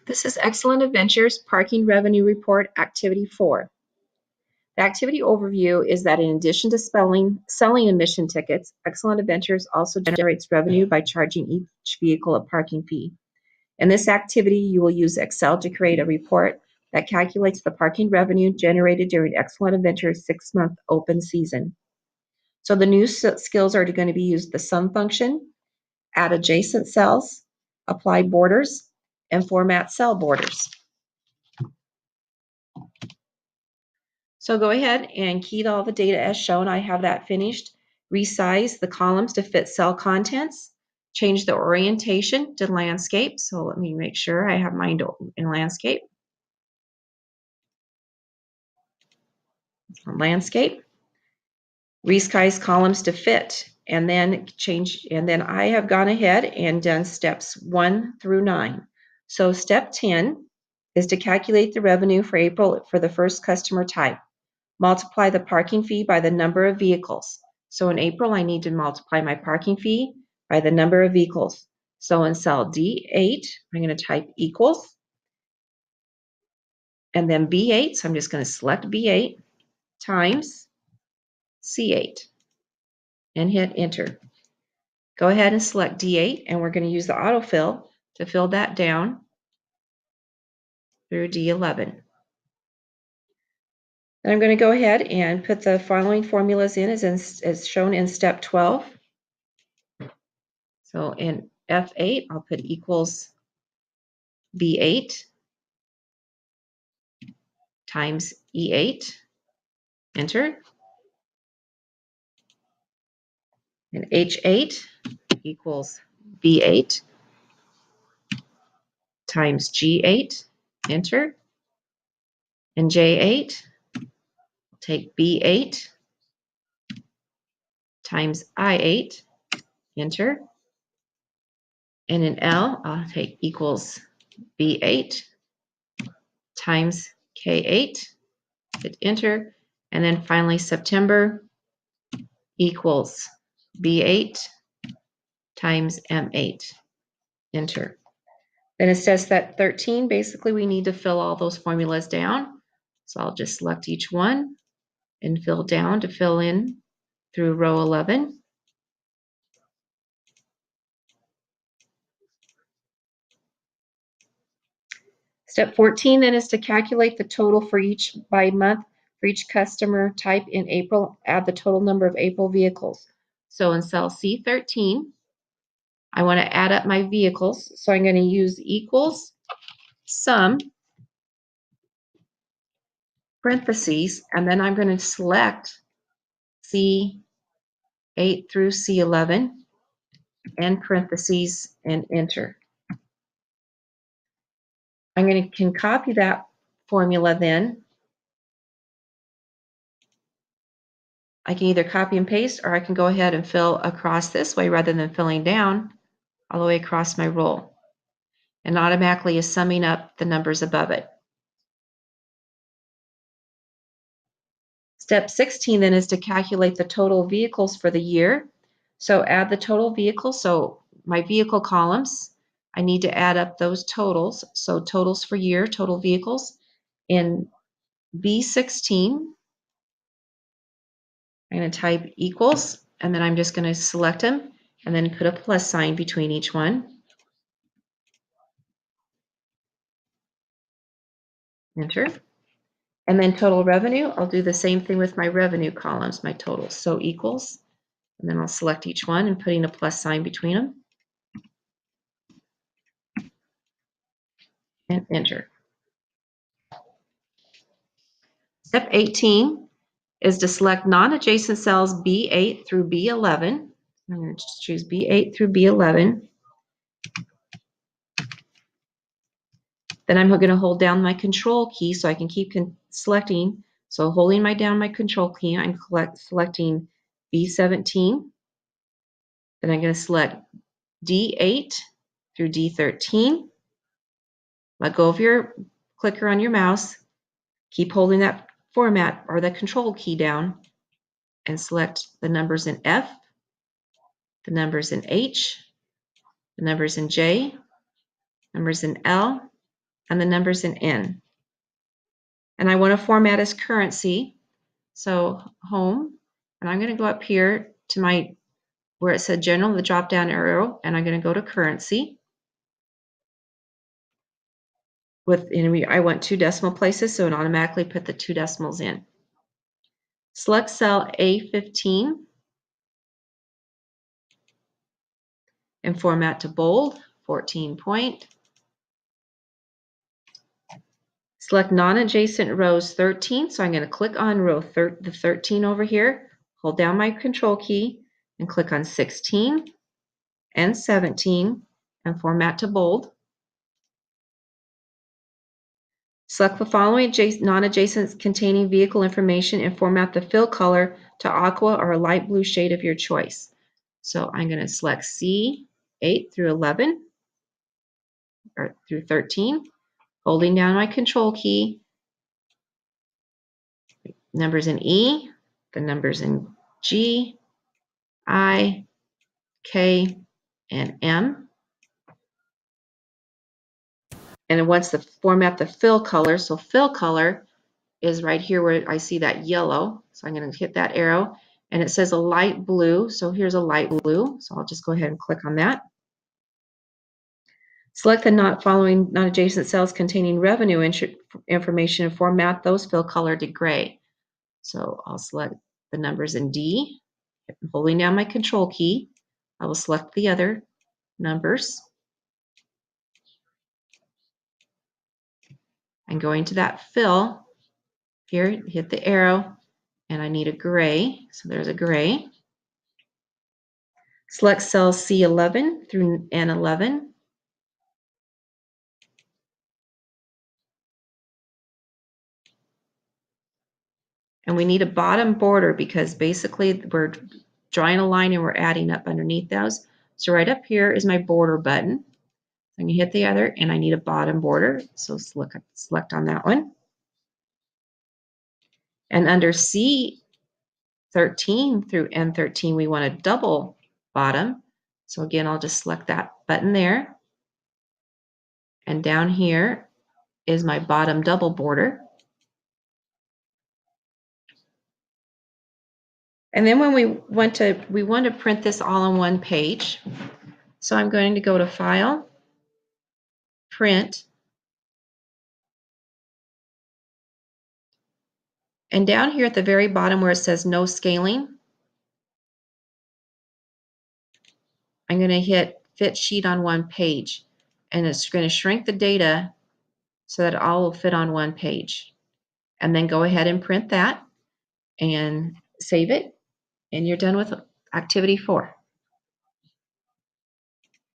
This is Excellent Adventures Parking Revenue Report Activity 4. The activity overview is that in addition to selling admission tickets, Excellent Adventures also generates revenue by charging each vehicle a parking fee. In this activity, you will use Excel to create a report that calculates the parking revenue generated during Excellent Adventures' 6-month open season. So the new skills are going to be use the sum function, add adjacent cells, apply borders, and format cell borders. So go ahead and key all the data as shown. I have that finished. Resize the columns to fit cell contents. Change the orientation to landscape. So let me make sure I have mine in landscape. Landscape. Resize columns to fit. And then I have gone ahead and done steps 1 through 9. So step 10 is to calculate the revenue for April for the first customer type. Multiply the parking fee by the number of vehicles. So in April, I need to multiply my parking fee by the number of vehicles. So in cell D8, I'm going to type equals, and then B8, so I'm just going to select B8 times C8 and hit enter. Go ahead and select D8, and we're going to use the autofill to fill that down through D11. And I'm going to go ahead and put the following formulas in as shown in step 12. So in F8, I'll put equals B8 times E8, enter. And H8 equals B8 times G8, enter. And J8, I'll take B8 times I8, enter. And in L, I'll take equals B8 times K8, hit enter. And then finally, September equals B8 times M8, enter. Then it says that 13, basically we need to fill all those formulas down. So I'll just select each one and fill down to fill in through row 11. Step 14 then is to calculate the total for each by month for each customer type in April. Add the total number of April vehicles. So in cell C13, I want to add up my vehicles. So I'm going to use equals sum parentheses, and then I'm going to select C8 through C11 and parentheses and enter. Can copy that formula then. I can either copy and paste, or I can go ahead and fill across this way rather than filling down all the way across my roll, and automatically is summing up the numbers above it. Step 16 then is to calculate the total vehicles for the year. So add the total vehicles. So my vehicle columns, I need to add up those totals. So totals for year, total vehicles. In B16, I'm going to type equals, and then I'm just going to select them and then put a plus sign between each one. Enter. And then total revenue, I'll do the same thing with my revenue columns, my totals. So equals, and then I'll select each one and putting a plus sign between them. And enter. Step 18 is to select non-adjacent cells B8 through B11. I'm going to choose B8 through B11. Then I'm going to hold down my control key so I can keep selecting. So holding down my control key, I'm selecting B17. Then I'm going to select D8 through D13. Let go of your clicker on your mouse. Keep holding that format or the control key down and select the numbers in F, the numbers in H, the numbers in J, numbers in L, and the numbers in N. And I want to format as currency. So home, and I'm going to go up here to my, where it said general, the drop down arrow, and I'm going to go to currency. I want 2 decimal places, so it automatically put the 2 decimals in. Select cell A15 and format to bold, 14 point. Select non-adjacent rows 13, so I'm going to click on row the 13 over here, hold down my control key, and click on 16 and 17 and format to bold. Select the following non-adjacent containing vehicle information and format the fill color to aqua or a light blue shade of your choice. So I'm going to select C8 through 11 or through 13, holding down my control key, numbers in E, the numbers in G, I, K, and M. And it wants to format the fill color. So fill color is right here where I see that yellow. So I'm going to hit that arrow and it says a light blue. So here's a light blue. So I'll just go ahead and click on that. Select the following non-adjacent cells containing revenue information and format those fill color to gray. So I'll select the numbers in D, holding down my control key. I will select the other numbers. I'm going to that fill here, hit the arrow, and I need a gray. So there's a gray. Select cells C11 through N11. And we need a bottom border because basically we're drawing a line and we're adding up underneath those. So right up here is my border button. I'm going to hit the other and I need a bottom border. So select on that one. And under C13 through N13, we want a double bottom. So again, I'll just select that button there. And down here is my bottom double border. And then when we want to print this all on one page. So I'm going to go to File, Print, and down here at the very bottom where it says no scaling, I'm going to hit Fit Sheet on one page, and it's going to shrink the data so that it all will fit on one page. And then go ahead and print that and save it, and you're done with Activity 4.